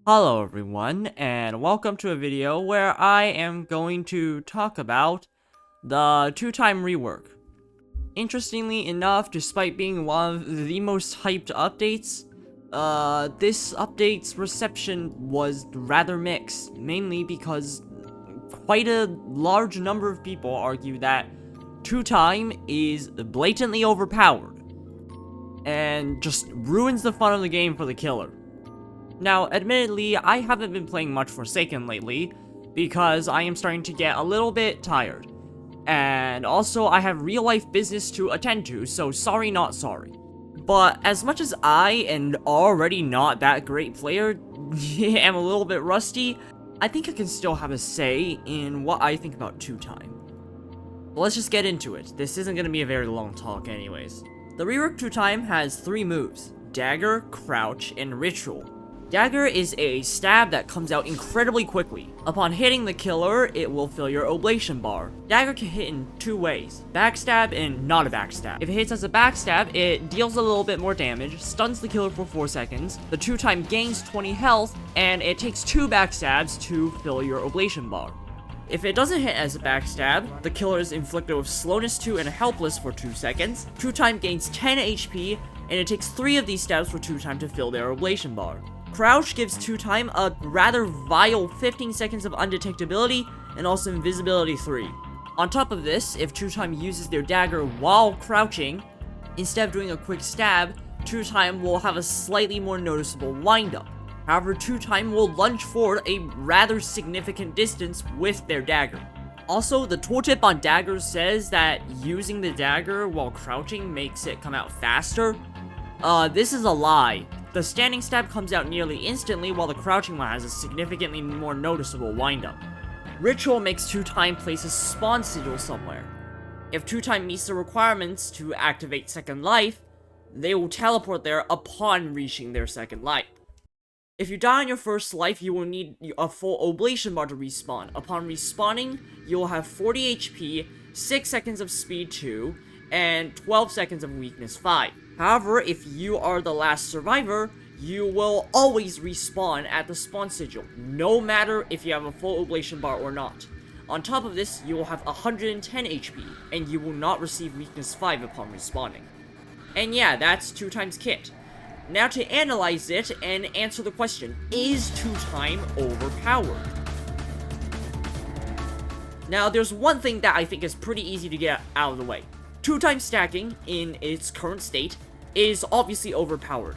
Hello everyone, and welcome to a video where I am going to talk about the two-time rework. Interestingly enough, despite being one of the most hyped updates, this update's reception was rather mixed, mainly because quite a large number of people argue that two-time is blatantly overpowered, and just ruins the fun of the game for the killer. Now, admittedly, I haven't been playing much Forsaken lately, because I am starting to get a little bit tired. And also, I have real-life business to attend to, so sorry not sorry. But as much as I, and already not that great player, am a little bit rusty, I think I can still have a say in what I think about two-time. Let's just get into it. This isn't going to be a very long talk anyways. The rework two-time has 3 moves: Dagger, Crouch, and Ritual. Dagger is a stab that comes out incredibly quickly. Upon hitting the killer, it will fill your oblation bar. Dagger can hit in 2 ways: backstab and not a backstab. If it hits as a backstab, it deals a little bit more damage, stuns the killer for 4 seconds, the two-time gains 20 health, and it takes 2 backstabs to fill your oblation bar. If it doesn't hit as a backstab, the killer is inflicted with slowness 2 and helpless for 2 seconds, two-time gains 10 HP, and it takes 3 of these stabs for two-time to fill their oblation bar. Crouch gives two-time a rather vile 15 seconds of undetectability and also invisibility 3. On top of this, if two-time uses their dagger while crouching, instead of doing a quick stab, two-time will have a slightly more noticeable windup. However, two-time will lunge forward a rather significant distance with their dagger. Also, the tooltip on daggers says that using the dagger while crouching makes it come out faster. This is a lie. The standing stab comes out nearly instantly, while the crouching one has a significantly more noticeable windup. Ritual makes two-time place a spawn sigil somewhere. If two-time meets the requirements to activate second life, they will teleport there upon reaching their second life. If you die on your first life, you will need a full oblation bar to respawn. Upon respawning, you will have 40 HP, 6 seconds of speed 2, and 12 seconds of weakness 5. However, if you are the last survivor, you will always respawn at the spawn sigil, no matter if you have a full oblation bar or not. On top of this, you will have 110 HP, and you will not receive weakness 5 upon respawning. And yeah, that's two-time's kit. Now to analyze it and answer the question, is two-time overpowered? Now, there's one thing that I think is pretty easy to get out of the way. Two-time stacking, in its current state, is obviously overpowered,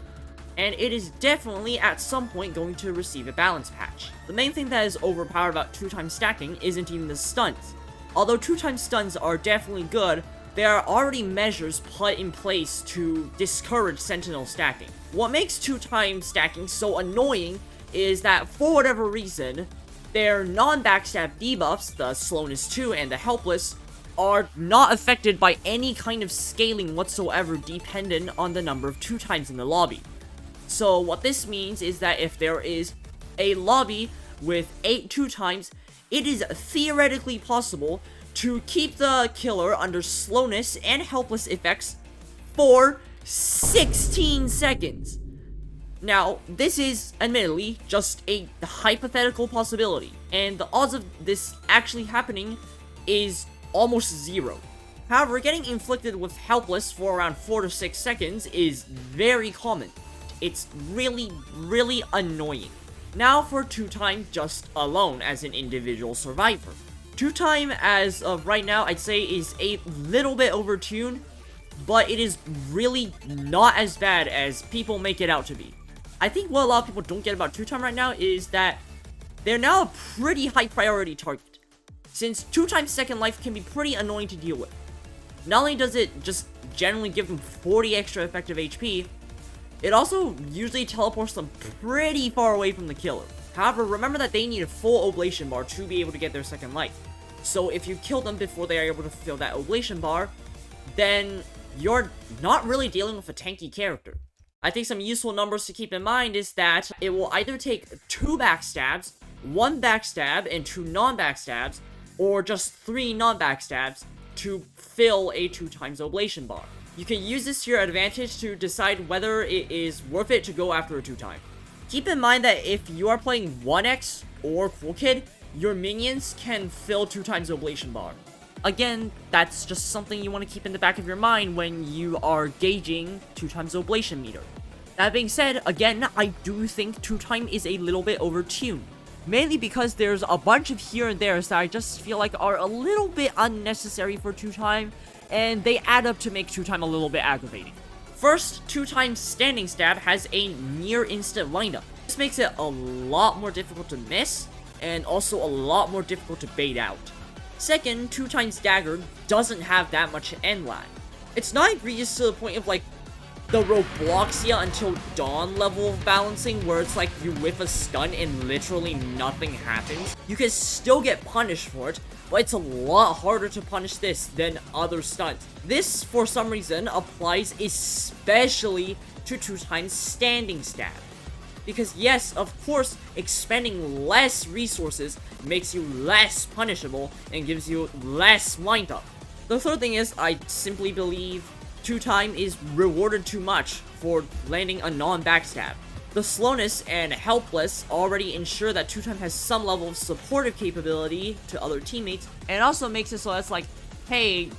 and it is definitely at some point going to receive a balance patch. The main thing that is overpowered about two-time stacking isn't even the stuns. Although two-time stuns are definitely good, there are already measures put in place to discourage sentinel stacking. What makes two-time stacking so annoying is that, for whatever reason, their non-backstab debuffs, the slowness 2 and the helpless, are not affected by any kind of scaling whatsoever dependent on the number of two-times in the lobby. So what this means is that if there is a lobby with 8 two-times, it is theoretically possible to keep the killer under slowness and helpless effects for 16 seconds. Now, this is admittedly just a hypothetical possibility, and the odds of this actually happening is almost 0. However, getting inflicted with helpless for around 4 to 6 seconds is very common. It's really annoying. Now for two-time just alone as an individual survivor. Two-time as of right now, I'd say is a little bit overtuned, but it is really not as bad as people make it out to be. I think what a lot of people don't get about two-time right now is that they're now a pretty high priority target, since two-time second life can be pretty annoying to deal with. Not only does it just generally give them 40 extra effective HP, it also usually teleports them pretty far away from the killer. However, remember that they need a full oblation bar to be able to get their second life. So if you kill them before they are able to fill that oblation bar, then you're not really dealing with a tanky character. I think some useful numbers to keep in mind is that it will either take 2 backstabs, 1 backstab, and 2 non-backstabs, or just 3 non-backstabs to fill a 2-times oblation bar. You can use this to your advantage to decide whether it is worth it to go after a 2-time. Keep in mind that if you are playing 1x or Cool Kid, your minions can fill 2 times Oblation Bar. Again, that's just something you want to keep in the back of your mind when you are gauging 2 times Oblation meter. That being said, again, I do think 2 time is a little bit overtuned. Mainly because there's a bunch of here and there's that I just feel like are a little bit unnecessary for 2 time, and they add up to make 2 time a little bit aggravating. First, 2 times standing stab has a near instant windup. This makes it a lot more difficult to miss, and also a lot more difficult to bait out. Second, 2 times dagger doesn't have that much end lag. It's not egregious to the point of like the Robloxia until dawn level of balancing, where it's like you whiff a stun and literally nothing happens. You can still get punished for it, but it's a lot harder to punish this than other stunts. This, for some reason, applies especially to 2 times standing stab. Because yes, of course, expending less resources makes you less punishable and gives you less windup. The third thing is, I simply believe 2 time is rewarded too much for landing a non-backstab. The slowness and helpless already ensure that 2 time has some level of supportive capability to other teammates, and it also makes it so that's like, hey,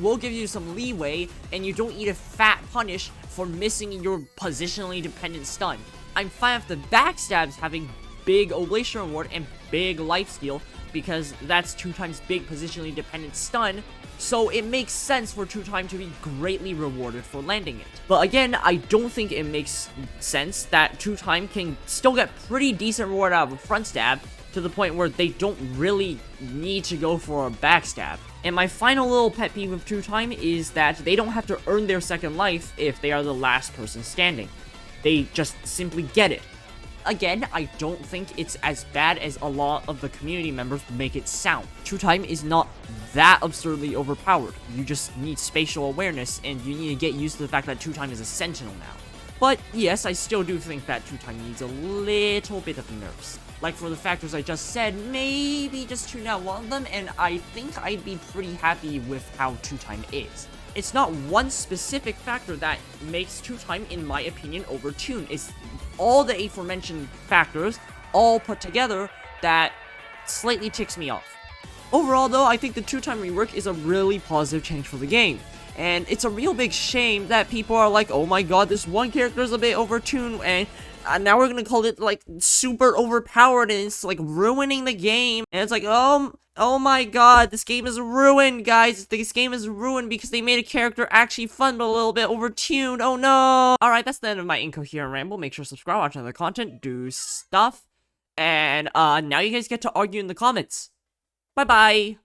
we'll give you some leeway, and you don't need a fat punish for missing your positionally dependent stun. I'm fine with the backstabs having big Oblation reward and big lifesteal, because that's 2 times big positionally dependent stun, so it makes sense for 2 time to be greatly rewarded for landing it. But again, I don't think it makes sense that 2 time can still get pretty decent reward out of a front stab, to the point where they don't really need to go for a backstab. And my final little pet peeve of 2 time is that they don't have to earn their second life if they are the last person standing. They just simply get it. Again, I don't think it's as bad as a lot of the community members make it sound. 2 time is not that absurdly overpowered. You just need spatial awareness, and you need to get used to the fact that 2 time is a sentinel now. But yes, I still do think that 2 time needs a little bit of nerfs. Like for the factors I just said, maybe just tune out one of them, and I think I'd be pretty happy with how 2 time is. It's not one specific factor that makes 2 time, in my opinion, overtuned. It's all the aforementioned factors, all put together, that slightly ticks me off. Overall, though, I think the 2 time rework is a really positive change for the game. And it's a real big shame that people are like, oh my god, this one character is a bit overtuned, and now we're gonna call it, like, super overpowered, and it's, like, ruining the game. And it's like, oh my god, this game is ruined, guys. This game is ruined because they made a character actually fun, but a little bit overtuned. Oh no! Alright, that's the end of my incoherent ramble. Make sure to subscribe, watch other content, do stuff. And, now you guys get to argue in the comments. Bye-bye!